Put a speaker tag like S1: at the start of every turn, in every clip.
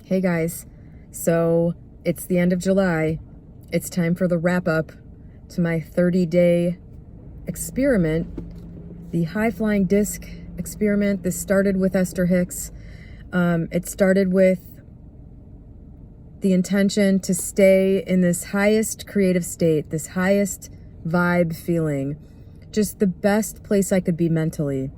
S1: Hey guys, so it's the end of July. It's time for the wrap up to my 30-day experiment, the high flying disc experiment. This started with Esther Hicks. It started with the intention to stay in this highest creative state, this highest vibe feeling, just the best place I could be mentally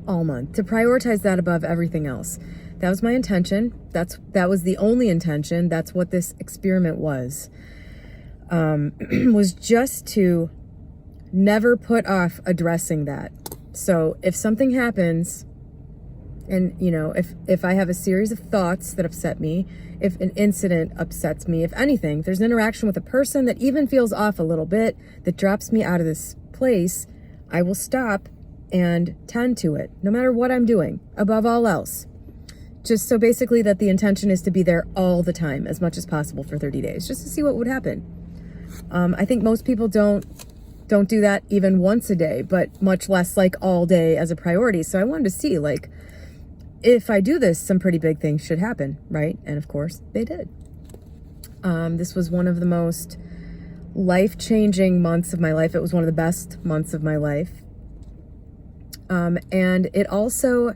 S1: all month, to prioritize that above everything else. That was my intention. That was the only intention. That's what this experiment was. Was just to never put off addressing that. So if something happens, and if I have a series of thoughts that upset me, if an incident upsets me, if anything, if there's an interaction with a person that even feels off a little bit, that drops me out of this place, I will stop and tend to it, no matter what I'm doing, above all else. Just so basically that the intention is to be there all the time, as much as possible for 30 days, just to see what would happen. I think most people don't do that even once a day, but much less like all day as a priority. So I wanted to see, like, if I do this, some pretty big things should happen, right? And of course they did. This was one of the most life-changing months of my life. It was one of the best months of my life. And it also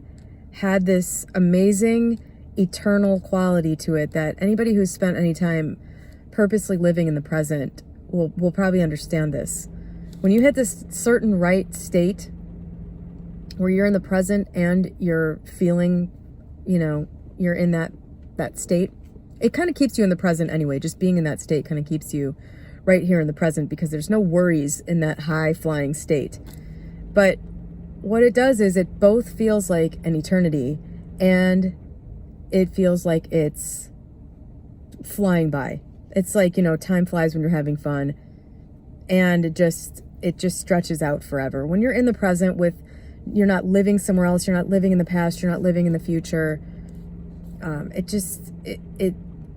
S1: had this amazing eternal quality to it that anybody who's spent any time purposely living in the present will probably understand this. When you hit this certain right state where you're in the present and you're feeling, you're in that state, it kind of keeps you in the present anyway. Just being in that state kind of keeps you right here in the present because there's no worries in that high flying state. But what it does is it both feels like an eternity and it feels like it's flying by. It's like, time flies when you're having fun, and it just stretches out forever. When you're in the present you're not living somewhere else, you're not living in the past, you're not living in the future.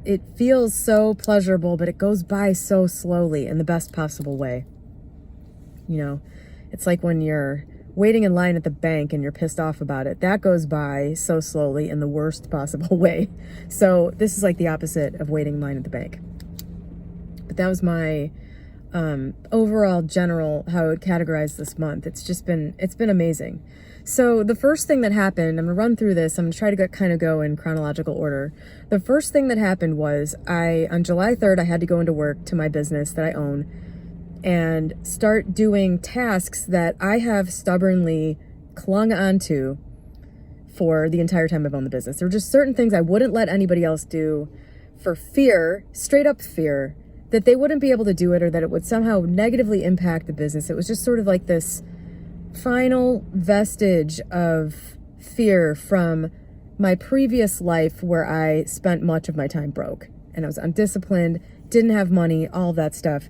S1: It feels so pleasurable, but it goes by so slowly in the best possible way. It's like when you're waiting in line at the bank and you're pissed off about it. That goes by so slowly in the worst possible way. So this is like the opposite of waiting in line at the bank. But that was my overall general how I would categorize this month. It's been amazing. So the first thing that happened, I'm gonna run through this. I'm gonna try to go in chronological order. The first thing that happened was on July 3rd, I had to go into work to my business that I own and start doing tasks that I have stubbornly clung onto for the entire time I've owned the business. There were just certain things I wouldn't let anybody else do for fear, straight up fear, that they wouldn't be able to do it or that it would somehow negatively impact the business. It was just sort of like this final vestige of fear from my previous life where I spent much of my time broke and I was undisciplined, didn't have money, all of that stuff.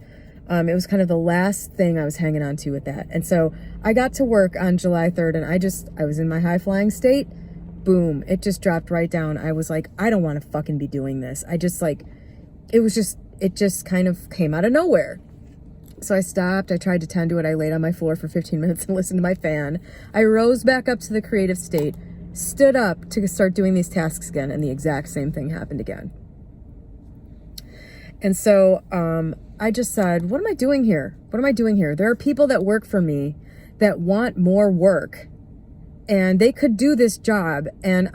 S1: It was kind of the last thing I was hanging on to with that. And so I got to work on July 3rd and I was in my high flying state. Boom. It just dropped right down. I was like, I don't want to fucking be doing this. It just kind of came out of nowhere. So I stopped. I tried to tend to it. I laid on my floor for 15 minutes and listened to my fan. I rose back up to the creative state, stood up to start doing these tasks again, and the exact same thing happened again. And so I just said, what am I doing here? What am I doing here? There are people that work for me that want more work and they could do this job. And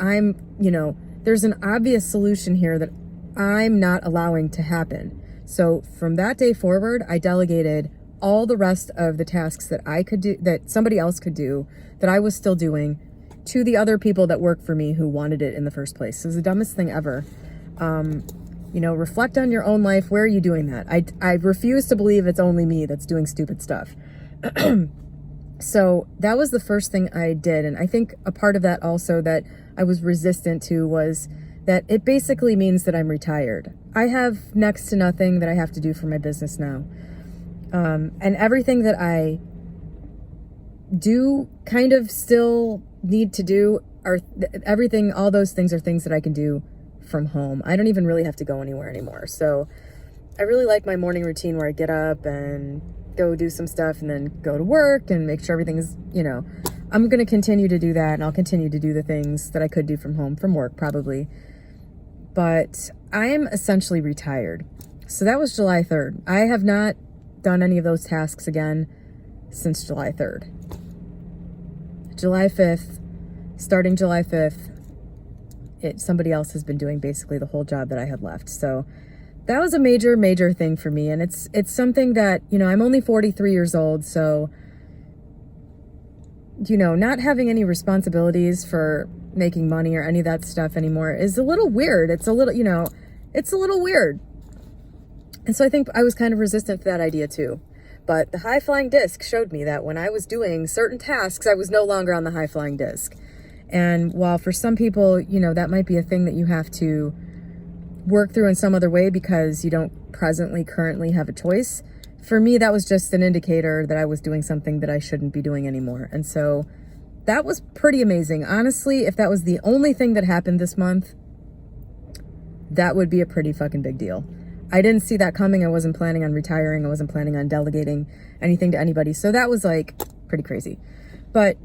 S1: there's an obvious solution here that I'm not allowing to happen. So from that day forward, I delegated all the rest of the tasks that I could do, that somebody else could do, that I was still doing, to the other people that work for me who wanted it in the first place. It was the dumbest thing ever. Reflect on your own life. Where are you doing that? I refuse to believe it's only me that's doing stupid stuff. So that was the first thing I did. And I think a part of that also that I was resistant to was that it basically means that I'm retired. I have next to nothing that I have to do for my business now. And everything that I do kind of still need to do all those things are things that I can do from home. I don't even really have to go anywhere anymore. So I really like my morning routine where I get up and go do some stuff and then go to work and make sure everything is, I'm going to continue to do that, and I'll continue to do the things that I could do from home, from work probably. but I am essentially retired. So that was July 3rd. I have not done any of those tasks again since July 3rd. July 5th, starting July 5th, somebody else has been doing basically the whole job that I had left. So that was a major, major thing for me. And it's something that, you know, I'm only 43 years old. So, you know, not having any responsibilities for making money or any of that stuff anymore is a little weird. It's a little, you know, it's a little weird. And so I think I was kind of resistant to that idea too. But the high-flying disc showed me that when I was doing certain tasks, I was no longer on the high-flying disc. And while for some people, you know, that might be a thing that you have to work through in some other way because you don't currently have a choice, for me, that was just an indicator that I was doing something that I shouldn't be doing anymore. And so that was pretty amazing. Honestly, if that was the only thing that happened this month, that would be a pretty fucking big deal. I didn't see that coming. I wasn't planning on retiring. I wasn't planning on delegating anything to anybody. So that was like pretty crazy. But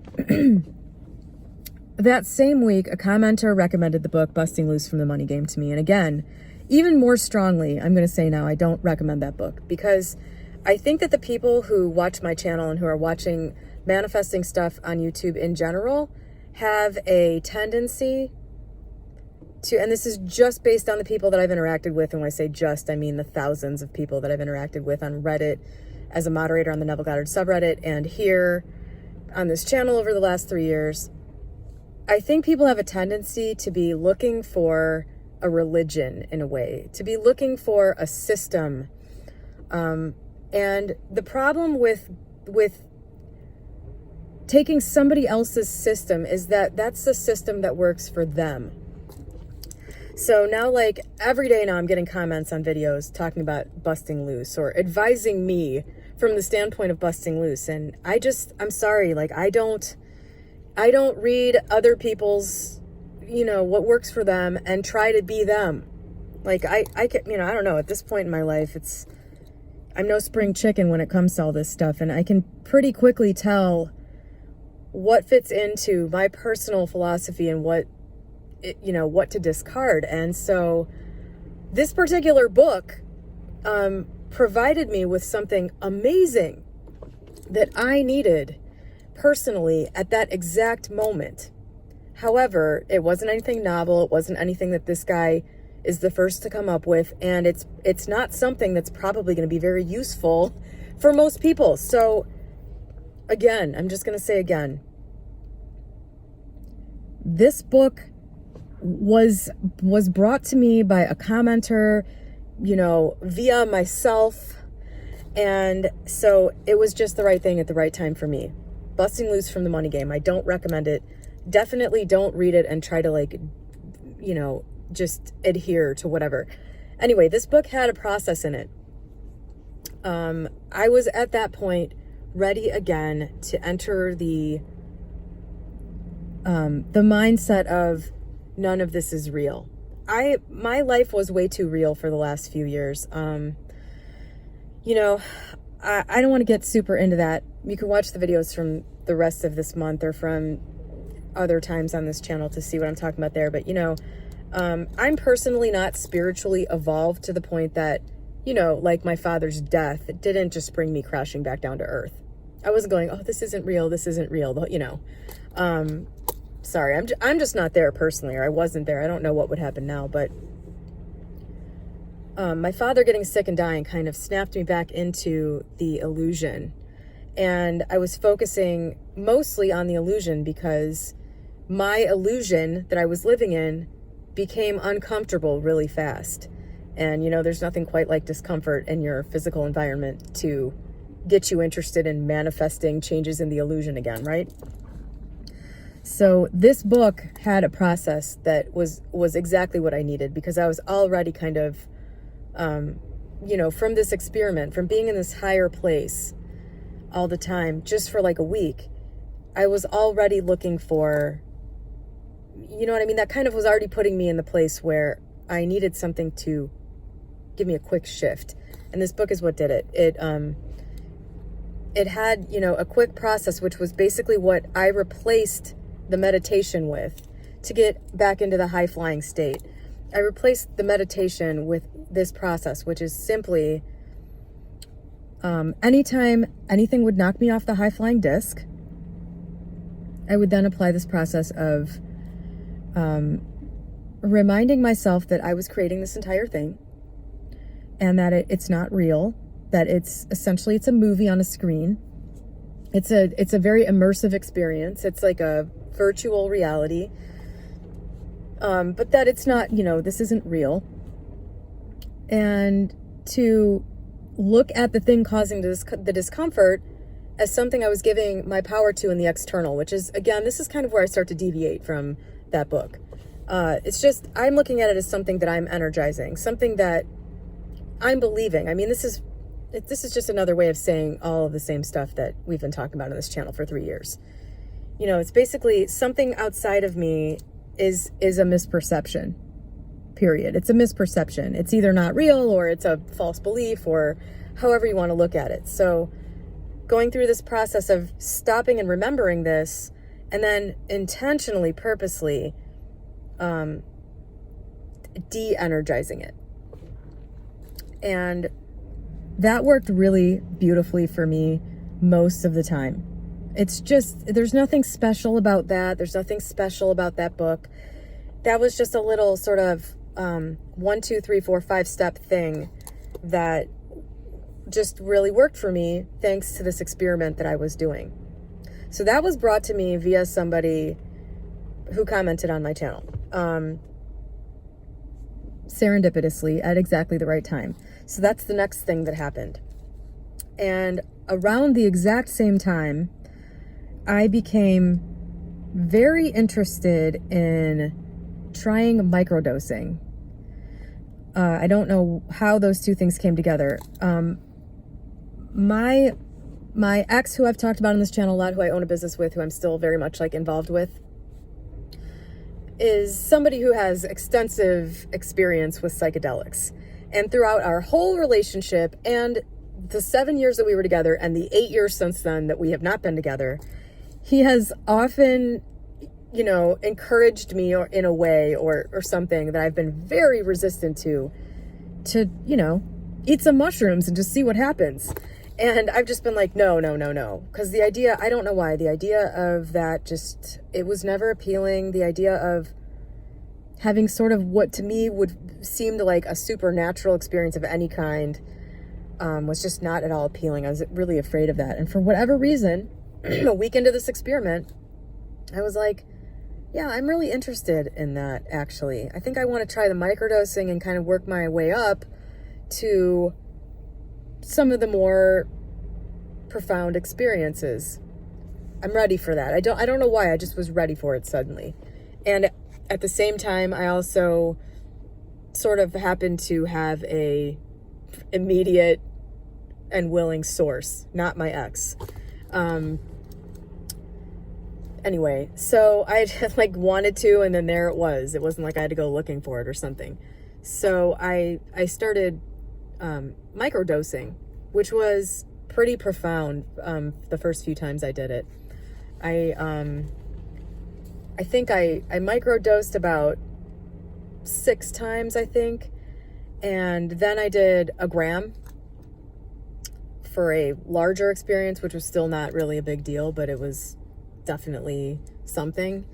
S1: that same week, a commenter recommended the book Busting Loose from the Money Game to me. And again, even more strongly, I'm going to say now, I don't recommend that book because I think that the people who watch my channel and who are watching manifesting stuff on YouTube in general have a tendency to, and this is just based on the people that I've interacted with, and when I say just, I mean the thousands of people that I've interacted with on Reddit as a moderator on the Neville Goddard subreddit and here on this channel over the last 3 years. I think people have a tendency to be looking for a religion in a way, to be looking for a system. And the problem with taking somebody else's system is that that's the system that works for them. So now, like, every day now I'm getting comments on videos talking about busting loose or advising me from the standpoint of busting loose. And I'm sorry, like, I don't read other people's, you know, what works for them and try to be them. Like, I can, you know, I don't know, at this point in my life, I'm no spring chicken when it comes to all this stuff. And I can pretty quickly tell what fits into my personal philosophy and what to discard. And so this particular book provided me with something amazing that I needed personally at that exact moment. However, it wasn't anything novel. It wasn't anything that this guy is the first to come up with. And it's not something that's probably going to be very useful for most people. So again, I'm just going to say again, this book was brought to me by a commenter, you know, via myself. And so it was just the right thing at the right time for me. Busting Loose from the Money Game. I don't recommend it. Definitely don't read it and try to, like, you know, just adhere to whatever. Anyway, this book had a process in it. I was at that point ready again to enter the mindset of none of this is real. My life was way too real for the last few years. You know, I don't want to get super into that. You can watch the videos from the rest of this month or from other times on this channel to see what I'm talking about there. But, you know, I'm personally not spiritually evolved to the point that, you know, like my father's death, it didn't just bring me crashing back down to earth. I wasn't going, oh, this isn't real, you know. Sorry, I'm just not there personally, or I wasn't there. I don't know what would happen now, but my father getting sick and dying kind of snapped me back into the illusion. And I was focusing mostly on the illusion because my illusion that I was living in became uncomfortable really fast. And, you know, there's nothing quite like discomfort in your physical environment to get you interested in manifesting changes in the illusion again, right? So this book had a process that was exactly what I needed because I was already kind of, you know, from this experiment, from being in this higher place all the time, just for like a week, I was already looking for, you know what I mean? That kind of was already putting me in the place where I needed something to give me a quick shift. And this book is what did it. It had, you know, a quick process, which was basically what I replaced the meditation with to get back into the high flying state. I replaced the meditation with this process, which is simply anytime anything would knock me off the high-flying disc, I would then apply this process of reminding myself that I was creating this entire thing and that it's not real, that it's a movie on a screen. It's a very immersive experience. It's like a virtual reality. But that it's not, this isn't real. And to look at the thing causing the discomfort as something I was giving my power to in the external, which is, again, this is kind of where I start to deviate from that book. It's just, I'm looking at it as something that I'm energizing, something that I'm believing. I mean, this is just another way of saying all of the same stuff that we've been talking about on this channel for 3 years. It's basically something outside of me is a misperception, period. It's a misperception. It's either not real or it's a false belief or however you want to look at it. So going through this process of stopping and remembering this and then intentionally, purposely de-energizing it. And that worked really beautifully for me most of the time. It's just, there's nothing special about that. There's nothing special about that book. That was just a little sort of 1, 2, 3, 4, 5 step thing that just really worked for me thanks to this experiment that I was doing. So that was brought to me via somebody who commented on my channel, serendipitously at exactly the right time. So that's the next thing that happened. And around the exact same time, I became very interested in trying microdosing. I don't know how those two things came together. My ex, who I've talked about on this channel a lot, who I own a business with, who I'm still very much involved with, is somebody who has extensive experience with psychedelics. And throughout our whole relationship and the 7 years that we were together and the 8 years since then that we have not been together, he has often, encouraged me or in a way or something that I've been very resistant to, eat some mushrooms and just see what happens. And I've just been like, no. Because the idea, I don't know why, the idea of that it was never appealing. The idea of having sort of what to me would seem like a supernatural experience of any kind was just not at all appealing. I was really afraid of that. And for whatever reason, a week into this experiment, I was like, yeah, I'm really interested in that, actually. I think I want to try the microdosing and kind of work my way up to some of the more profound experiences. I'm ready for that. I don't know why, I just was ready for it suddenly. And at the same time, I also sort of happened to have a immediate and willing source, not my ex. Anyway, so I wanted to, and then there it was. It wasn't like I had to go looking for it or something. So I started microdosing, which was pretty profound the first few times I did it. I think I microdosed about 6 times, I think. And then I did a gram for a larger experience, which was still not really a big deal, but it was definitely something.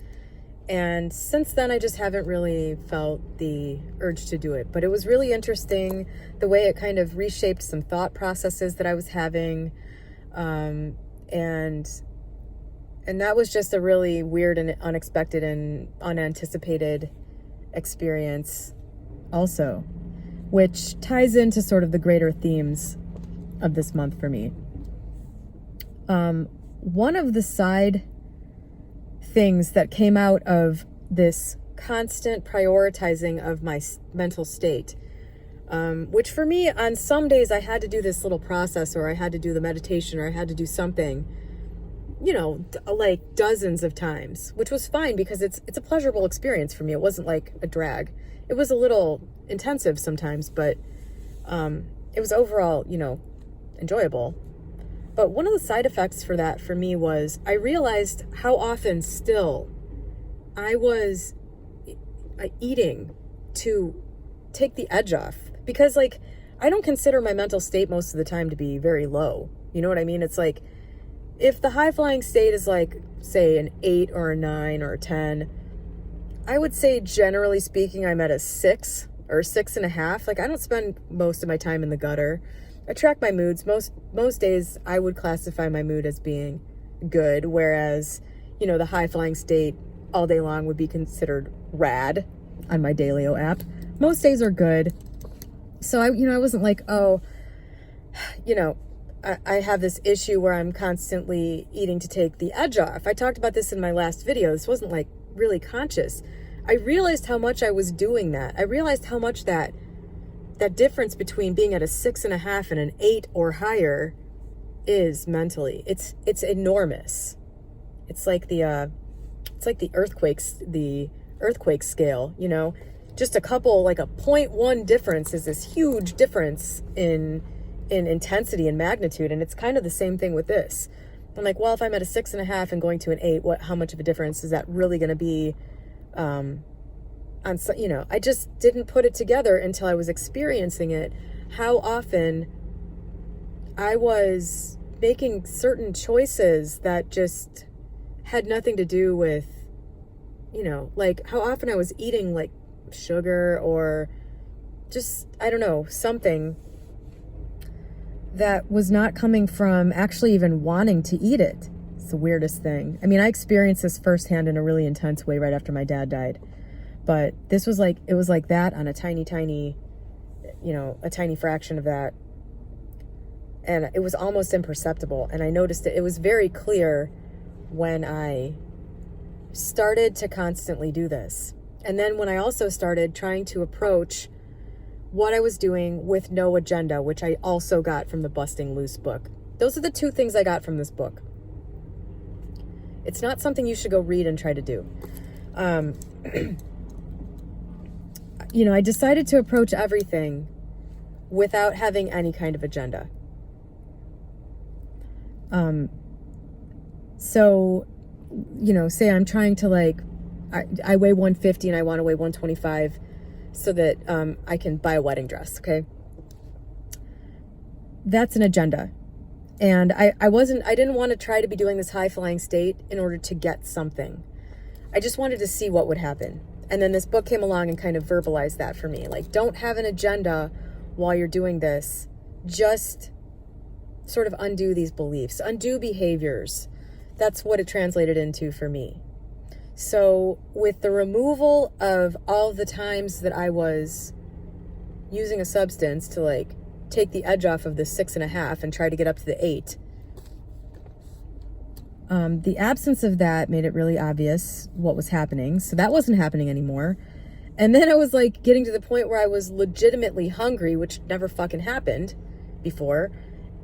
S1: And since then, I just haven't really felt the urge to do it. But it was really interesting the way it kind of reshaped some thought processes that I was having. And that was just a really weird and unexpected and unanticipated experience also, which ties into sort of the greater themes of this month for me. One of the side things that came out of this constant prioritizing of my mental state, which for me, on some days I had to do this little process, or I had to do the meditation, or I had to do something, like dozens of times, which was fine because it's a pleasurable experience for me. It wasn't like a drag. It was a little intensive sometimes, but it was overall, enjoyable. But one of the side effects for that for me was I realized how often still I was eating to take the edge off, because like, I don't consider my mental state most of the time to be very low. You know what I mean? It's like, if the high flying state is like, say, an 8 or a 9 or a 10, I would say generally speaking, I'm at a 6 or 6.5. Like, I don't spend most of my time in the gutter. I track my moods. Most days I would classify my mood as being good, whereas, you know, the high flying state all day long would be considered rad on my Dailyo app. Most days are good. So I wasn't like, oh, you know, I have this issue where I'm constantly eating to take the edge off. I talked about this in my last video. This wasn't like really conscious. I realized how much I was doing that. I realized how much that difference between being at a 6.5 and an 8 or higher is mentally. It's enormous. It's like the earthquake scale, you know, just a couple, like a 0.1 difference is this huge difference in intensity and magnitude. And it's kind of the same thing with this. I'm like, well, if I'm at a 6.5 and going to an 8, how much of a difference is that really going to be? I just didn't put it together until I was experiencing it, how often I was making certain choices that just had nothing to do with, you know, like how often I was eating like sugar or just, I don't know, something that was not coming from actually even wanting to eat it. It's the weirdest thing. I mean, I experienced this firsthand in a really intense way right after my dad died. But this was like, it was like that on a tiny, you know, a tiny fraction of that. And it was almost imperceptible. And I noticed it was very clear when I started to constantly do this. And then when I also started trying to approach what I was doing with no agenda, which I also got from the Busting Loose book. Those are the two things I got from this book. It's not something you should go read and try to do. You know, I decided to approach everything without having any kind of agenda. So, you know, say I'm trying to like, I weigh 150 and I want to weigh 125 so that I can buy a wedding dress, okay? That's an agenda. And I didn't want to try to be doing this high flying state in order to get something. I just wanted to see what would happen. And then this book came along and kind of verbalized that for me. Like, don't have an agenda while you're doing this. Just sort of undo these beliefs, undo behaviors. That's what it translated into for me. So with the removal of all the times that I was using a substance to like take the edge off of the 6.5 and try to get up to the 8, the absence of that made it really obvious what was happening. So that wasn't happening anymore. And then I was like getting to the point where I was legitimately hungry, which never fucking happened before.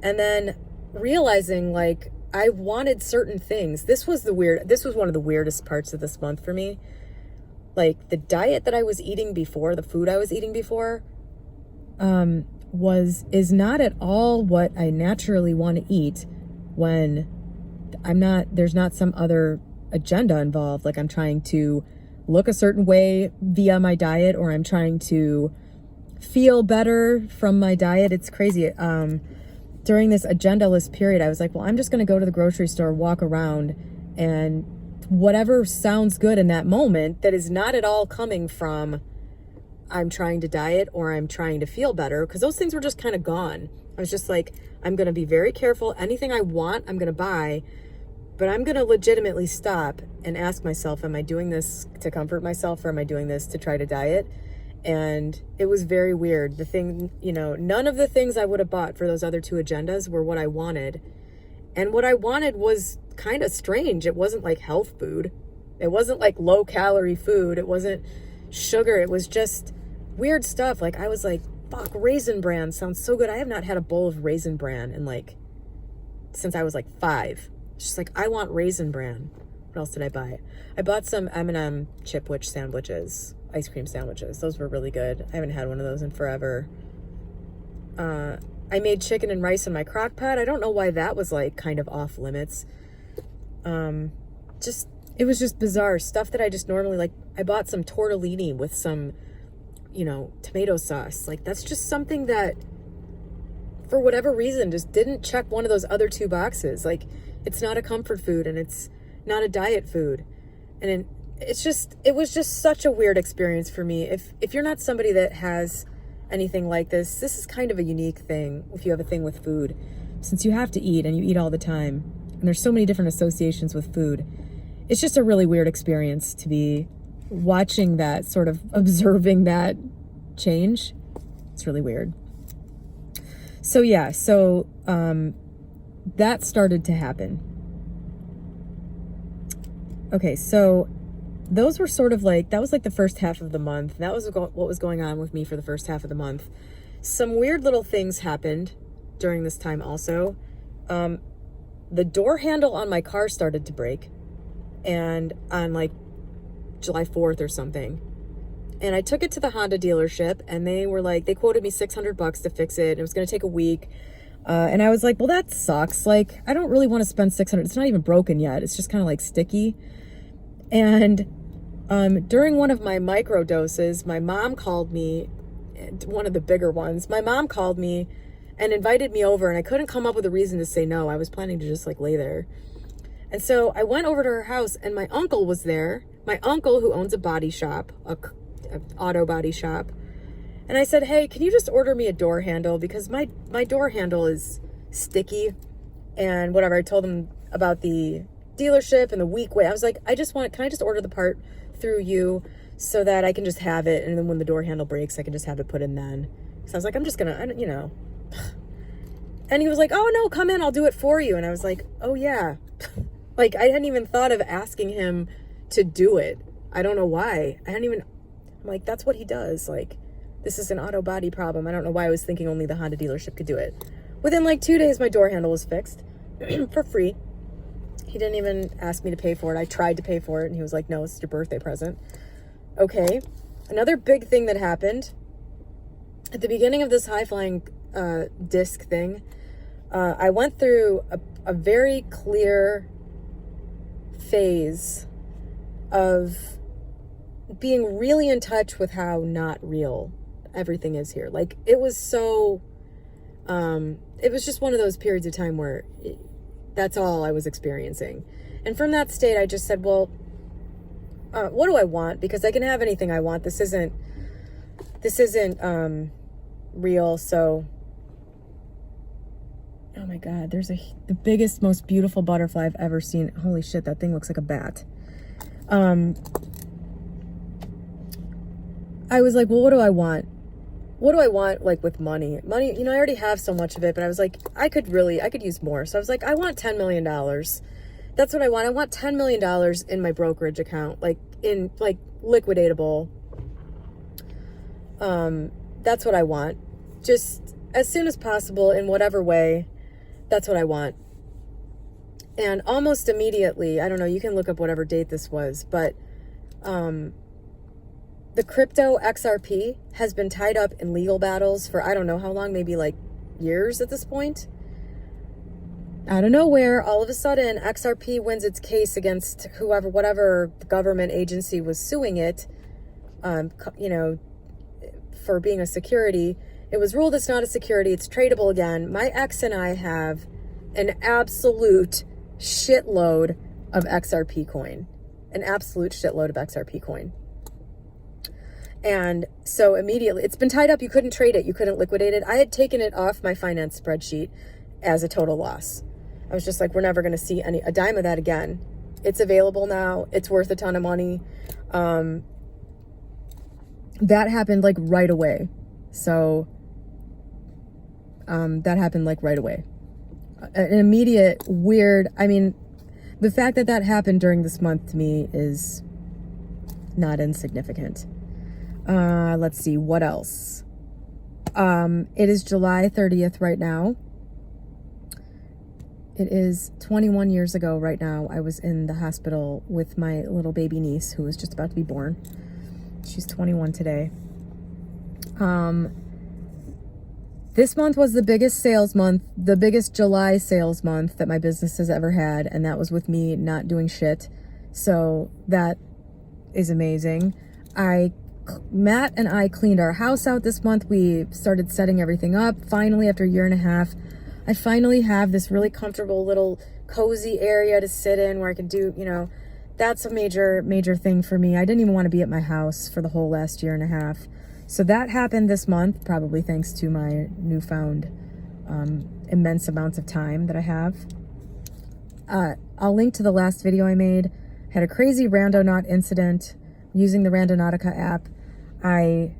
S1: And then realizing like I wanted certain things. This was one of the weirdest parts of this month for me. Like the diet that I was eating before, the food I was eating before, is not at all what I naturally want to eat when there's not some other agenda involved. Like I'm trying to look a certain way via my diet, or I'm trying to feel better from my diet. It's crazy. During this agendaless period, I was like, well, I'm just going to go to the grocery store, walk around, and whatever sounds good in that moment that is not at all coming from I'm trying to diet or I'm trying to feel better, because those things were just kind of gone. I was just like, I'm going to be very careful. Anything I want, I'm going to buy, but I'm going to legitimately stop and ask myself, am I doing this to comfort myself, or am I doing this to try to diet? And it was very weird. The thing, you know, none of the things I would have bought for those other two agendas were what I wanted. And what I wanted was kind of strange. It wasn't like health food. It wasn't like low calorie food. It wasn't sugar. It was just weird stuff. Like I was like, fuck, Raisin Bran sounds so good. I have not had a bowl of Raisin Bran in like, since I was like 5. It's just like, I want Raisin Bran. What else did I buy? I bought some M&M Chipwich sandwiches, ice cream sandwiches. Those were really good. I haven't had one of those in forever. I made chicken and rice in my crock pot. I don't know why that was like kind of off limits. It was just bizarre stuff that I just normally like. I bought some tortellini with some tomato sauce. Like, that's just something that, for whatever reason, just didn't check one of those other two boxes. Like, it's not a comfort food, and it's not a diet food. And it was just such a weird experience for me. If you're not somebody that has anything like this is kind of a unique thing if you have a thing with food, since you have to eat and you eat all the time. And there's so many different associations with food. It's just a really weird experience to be watching that, sort of observing that change. It's really weird. So yeah, that started to happen. Okay, so those were sort of like, that was like the first half of the month. That was what was going on with me for the first half of the month. Some weird little things happened during this time also. The door handle on my car started to break, and on like July 4th or something. And I took it to the Honda dealership, and they were like, they quoted me $600 to fix it. And it was going to take a week. And I was like, well, that sucks. Like, I don't really want to spend $600. It's not even broken yet. It's just kind of like sticky. And during one of my micro doses, my mom called me, one of the bigger ones. My mom called me and invited me over, and I couldn't come up with a reason to say no. I was planning to just like lay there. And so I went over to her house, and my uncle was there. My uncle, who owns a body shop, a auto body shop. And I said, hey, can you just order me a door handle? Because my door handle is sticky and whatever. I told him about the dealership and the week wait. I was like, can I just order the part through you so that I can just have it? And then when the door handle breaks, I can just have it put in then. So I was like, I'm just gonna, And he was like, oh no, come in, I'll do it for you. And I was like, oh yeah. Like, I hadn't even thought of asking him to do it. I don't know why. I'm like, that's what he does. Like, this is an auto body problem. I don't know why I was thinking only the Honda dealership could do it. Within like 2 days, my door handle was fixed for free. He didn't even ask me to pay for it. I tried to pay for it, and he was like, no, it's your birthday present. Okay. Another big thing that happened at the beginning of this high-flying disc thing, I went through a very clear phase of being really in touch with how not real everything is here. Like, it was so, it was just one of those periods of time where that's all I was experiencing. And from that state, I just said, well, what do I want? Because I can have anything I want. This isn't real. So, oh my God, there's the biggest, most beautiful butterfly I've ever seen. Holy shit, that thing looks like a bat. I was like, well, what do I want? What do I want, like, with money? Money, I already have so much of it, but I was like, I could use more. So I was like, I want $10 million. That's what I want. I want $10 million in my brokerage account, like, in, like, liquidatable. That's what I want. Just as soon as possible, in whatever way. That's what I want. And almost immediately, I don't know, you can look up whatever date this was, but, the crypto XRP has been tied up in legal battles for I don't know how long, maybe like years at this point. Out of nowhere, all of a sudden, XRP wins its case against whatever government agency was suing it, for being a security. It was ruled it's not a security. It's tradable again. My ex and I have an absolute shitload of XRP coin. An absolute shitload of XRP coin. And so immediately, it's been tied up. You couldn't trade it. You couldn't liquidate it. I had taken it off my finance spreadsheet as a total loss. I was just like, we're never going to see a dime of that again. It's available now. It's worth a ton of money. That happened like right away. So that happened like right away. An immediate weird, the fact that happened during this month to me is not insignificant. Let's see, what else? It is July 30th right now. It is 21 years ago right now. I was in the hospital with my little baby niece who was just about to be born. She's 21 today. This month was the biggest sales month, the biggest July sales month that my business has ever had, and that was with me not doing shit. So that is amazing. I Matt and I cleaned our house out this month. We started setting everything up. Finally, after a year and a half, I finally have this really comfortable little cozy area to sit in where I can do, that's a major thing for me. I didn't even want to be at my house for the whole last year and a half. So that happened this month, probably thanks to my newfound immense amounts of time that I have. I'll link to the last video I made. Had a crazy Randonaut incident using the Randonautica app. I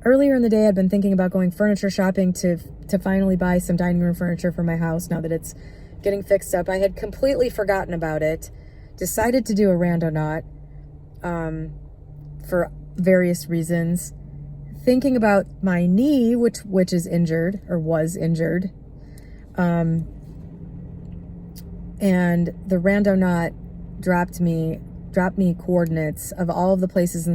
S1: earlier in the day I'd been thinking about going furniture shopping to finally buy some dining room furniture for my house now that it's getting fixed up. I had completely forgotten about it. Decided to do a Randonaut for various reasons. Thinking about my knee, which is injured or was injured. And the Randonaut dropped me coordinates of all of the places in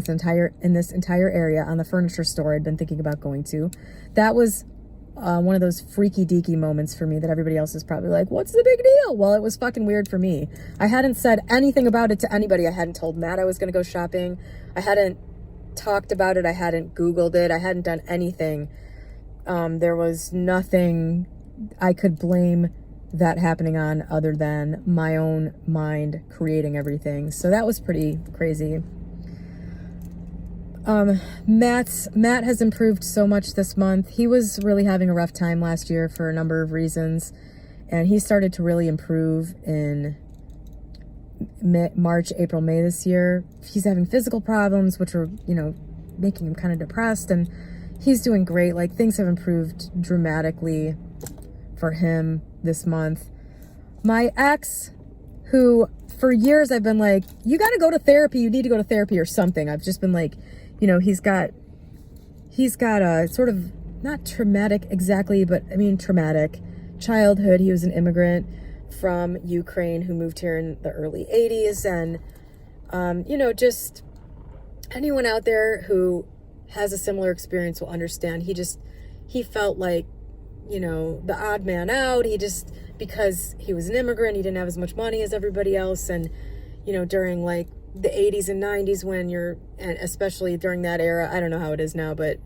S1: this entire area on the furniture store I'd been thinking about going to. That was one of those freaky deaky moments for me that everybody else is probably like, what's the big deal? Well, it was fucking weird for me. I hadn't said anything about it to anybody. I hadn't told Matt I was going to go shopping. I hadn't talked about it. I hadn't Googled it. I hadn't done anything. There was nothing I could blame that happening on other than my own mind creating everything. So that was pretty crazy. Matt has improved so much this month. He was really having a rough time last year for a number of reasons, and he started to really improve in March, April, May this year. He's having physical problems, which were, making him kind of depressed, and he's doing great. Like, things have improved dramatically for him this month. My ex, who for years I've been like, you got to go to therapy. You need to go to therapy or something. I've just been like, he's got a sort of not traumatic exactly, but I mean traumatic childhood. He was an immigrant from Ukraine who moved here in the early 80s. And, just anyone out there who has a similar experience will understand. He felt like, the odd man out. Because he was an immigrant, he didn't have as much money as everybody else. And, during like the 80s and 90s and especially during that era, I don't know how it is now, but,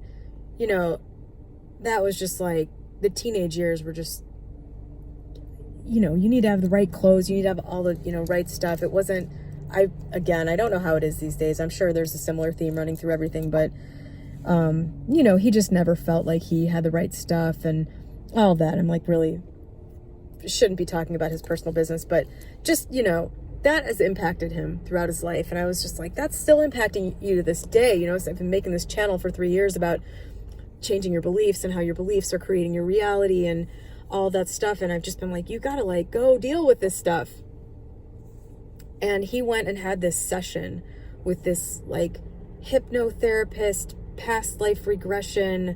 S1: that was just like the teenage years were just, you need to have the right clothes. You need to have all the, right stuff. It wasn't, I don't know how it is these days. I'm sure there's a similar theme running through everything, but, he just never felt like he had the right stuff and all that. I'm like, really shouldn't be talking about his personal business, but just, that has impacted him throughout his life. And I was just like, that's still impacting you to this day. So I've been making this channel for 3 years about changing your beliefs and how your beliefs are creating your reality and all that stuff. And I've just been like, you gotta like go deal with this stuff. And he went and had this session with this like hypnotherapist, past life regression,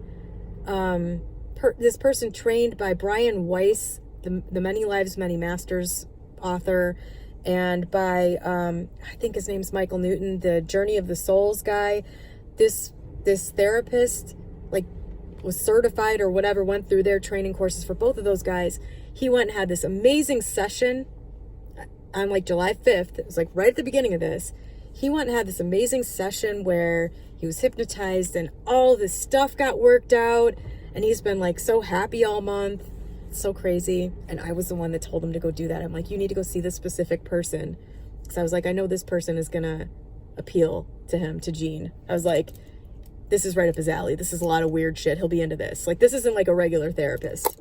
S1: this person trained by Brian Weiss, the Many Lives, Many Masters author, and by, I think his name's Michael Newton, the Journey of the Souls guy. This therapist, like, was certified or whatever, went through their training courses for both of those guys. He went and had this amazing session on, like, July 5th. It was, like, right at the beginning of this. He went and had this amazing session where he was hypnotized and all this stuff got worked out. And he's been, like, so happy all month. So crazy. And I was the one that told him to go do that. I'm like, you need to go see this specific person, because I was like, I know this person is gonna appeal to him, to Gene. I was like, this is right up his alley. This is a lot of weird shit. He'll be into this. Like, this isn't like a regular therapist.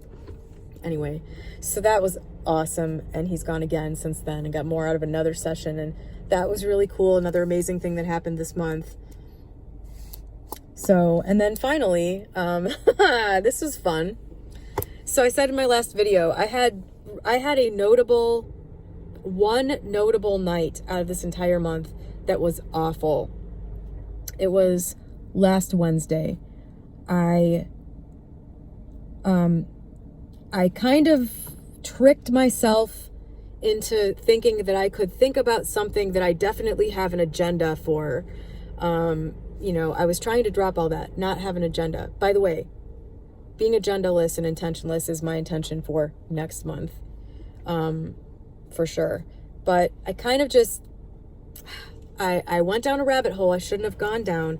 S1: Anyway, so that was awesome. And he's gone again since then and got more out of another session, and that was really cool. Another amazing thing that happened this month. So, and then finally, this was fun. So I said in my last video, I had one notable night out of this entire month that was awful. It was last Wednesday. I kind of tricked myself into thinking that I could think about something that I definitely have an agenda for. I was trying to drop all that, not have an agenda. By the way, being agendaless and intentionless is my intention for next month, for sure. But I kind of just, I went down a rabbit hole I shouldn't have gone down,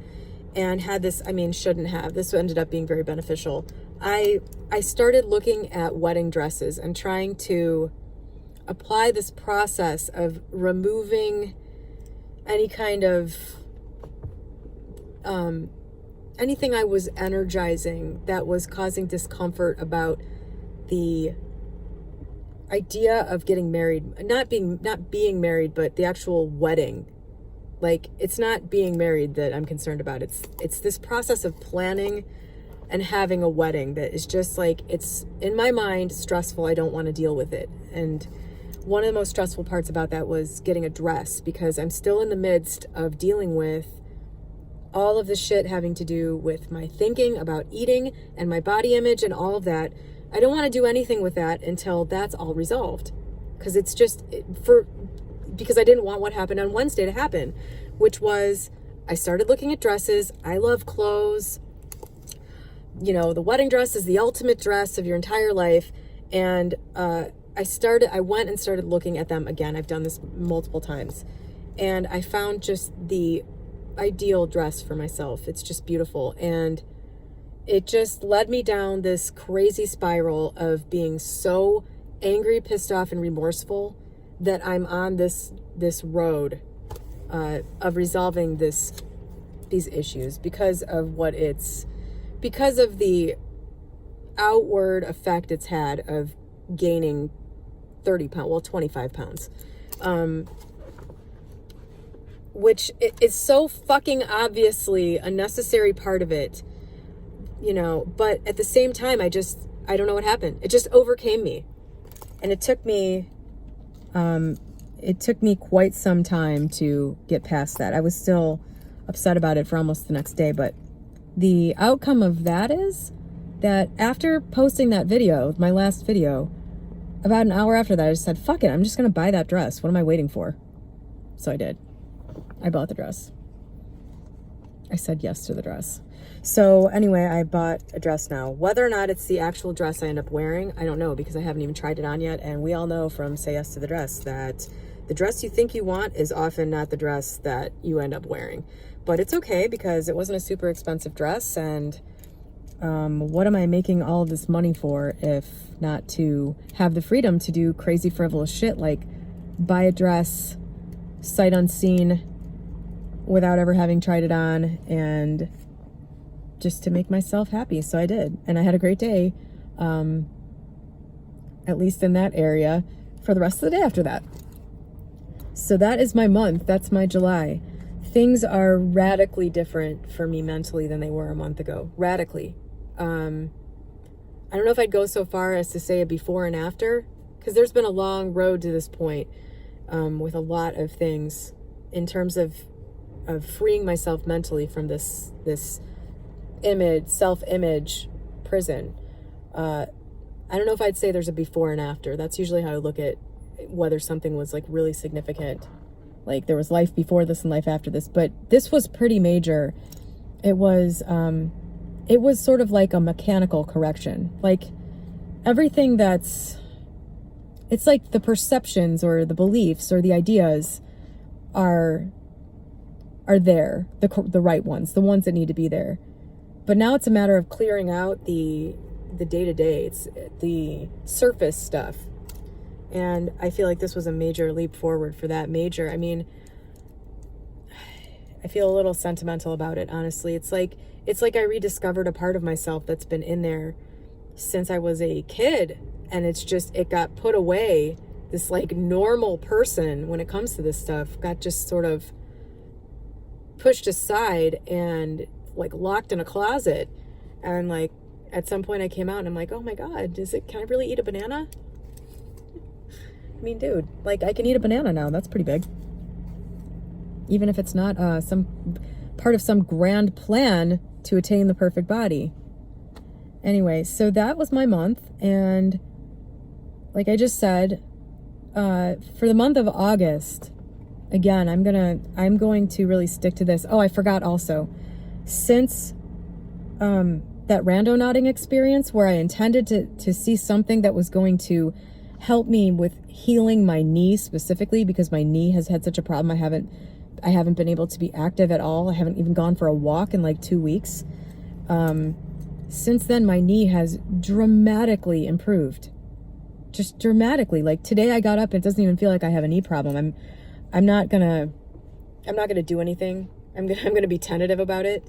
S1: and had this, I mean, shouldn't have. This ended up being very beneficial. I started looking at wedding dresses and trying to apply this process of removing any kind of anything I was energizing that was causing discomfort about the idea of getting married, not being married, but the actual wedding. Like, it's not being married that I'm concerned about. It's this process of planning and having a wedding that is just like, it's in my mind stressful. I don't want to deal with it. And one of the most stressful parts about that was getting a dress, because I'm still in the midst of dealing with all of the shit having to do with my thinking about eating and my body image and all of that. I don't want to do anything with that until that's all resolved, because it's just because I didn't want what happened on Wednesday to happen, which was I started looking at dresses. I love clothes. You know, the wedding dress is the ultimate dress of your entire life. And I went and started looking at them again. I've done this multiple times. And I found just the ideal dress for myself. It's just beautiful. And it just led me down this crazy spiral of being so angry, pissed off, and remorseful that I'm on this road of resolving these issues because of the outward effect it's had of gaining 25 pounds. Which is so fucking obviously a necessary part of it, you know, but at the same time, I don't know what happened. It just overcame me. And it took me quite some time to get past that. I was still upset about it for almost the next day, but the outcome of that is that after posting that video, my last video, about an hour after that, I just said, fuck it, I'm just going to buy that dress. What am I waiting for? So I did. I bought the dress. I said yes to the dress. So anyway, I bought a dress now. Whether or not it's the actual dress I end up wearing, I don't know, because I haven't even tried it on yet. And we all know from Say Yes to the Dress that the dress you think you want is often not the dress that you end up wearing. But it's okay, because it wasn't a super expensive dress. And what am I making all of this money for if not to have the freedom to do crazy frivolous shit like buy a dress sight unseen without ever having tried it on, and just to make myself happy. So I did, and I had a great day, at least in that area, for the rest of the day after that. So that is my month. That's my July. Things are radically different for me mentally than they were a month ago. Radically. I don't know if I'd go so far as to say a before and after, because there's been a long road to this point, with a lot of things in terms of freeing myself mentally from this self-image prison. I don't know if I'd say there's a before and after. That's usually how I look at whether something was like really significant. Like there was life before this and life after this, but this was pretty major. It was sort of like a mechanical correction. Like everything it's like the perceptions or the beliefs or the ideas are there, the right ones, the ones that need to be there. But now it's a matter of clearing out the day-to-day. It's the surface stuff. And I feel like this was a major leap forward for that. I mean, I feel a little sentimental about it, honestly. It's like I rediscovered a part of myself that's been in there since I was a kid. And it got put away. This like normal person when it comes to this stuff got just sort of pushed aside and like locked in a closet. And like at some point I came out and I'm like, oh my God, can I really eat a banana? I mean, dude, like I can eat a banana now. That's pretty big. Even if it's not some part of some grand plan to attain the perfect body. Anyway, so that was my month. And like I just said, for the month of August, again, I'm going to really stick to this. Oh, I forgot also, since that rando nodding experience where I intended to see something that was going to help me with healing my knee specifically, because my knee has had such a problem. I haven't been able to be active at all. I haven't even gone for a walk in like 2 weeks. Since then, my knee has dramatically improved. Just dramatically. Like today I got up, it doesn't even feel like I have a knee problem. I'm not gonna do anything. I'm gonna be tentative about it.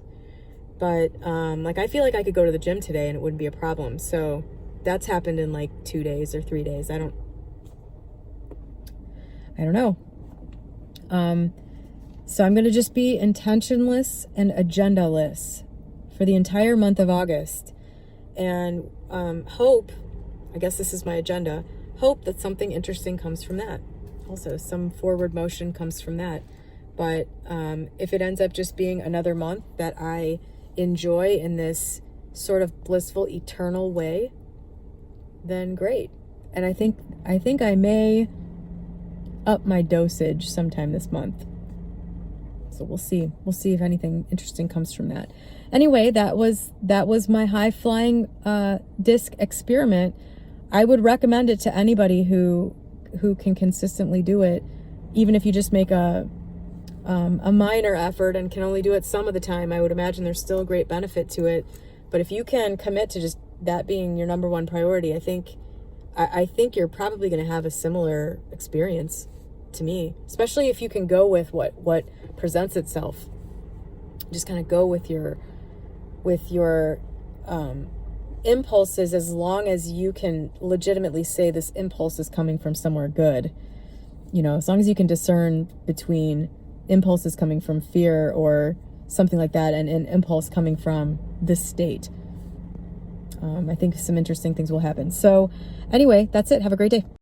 S1: But like I feel like I could go to the gym today and it wouldn't be a problem. So that's happened in like 2 days or 3 days. I don't know. So I'm going to just be intentionless and agendaless for the entire month of August, and hope, I guess this is my agenda, hope that something interesting comes from that. Also, some forward motion comes from that. But if it ends up just being another month that I enjoy in this sort of blissful, eternal way, then great. And I think I may up my dosage sometime this month. So we'll see. We'll see if anything interesting comes from that. Anyway, that was my high flying disc experiment. I would recommend it to anybody who can consistently do it, even if you just make a minor effort and can only do it some of the time. I would imagine there's still a great benefit to it. But if you can commit to just that being your number one priority, I think you're probably going to have a similar experience to me, especially if you can go with what presents itself. Just kind of go with your impulses, as long as you can legitimately say this impulse is coming from somewhere good. As long as you can discern between impulses coming from fear or something like that and an impulse coming from this state. I think some interesting things will happen. So anyway, that's it. Have a great day.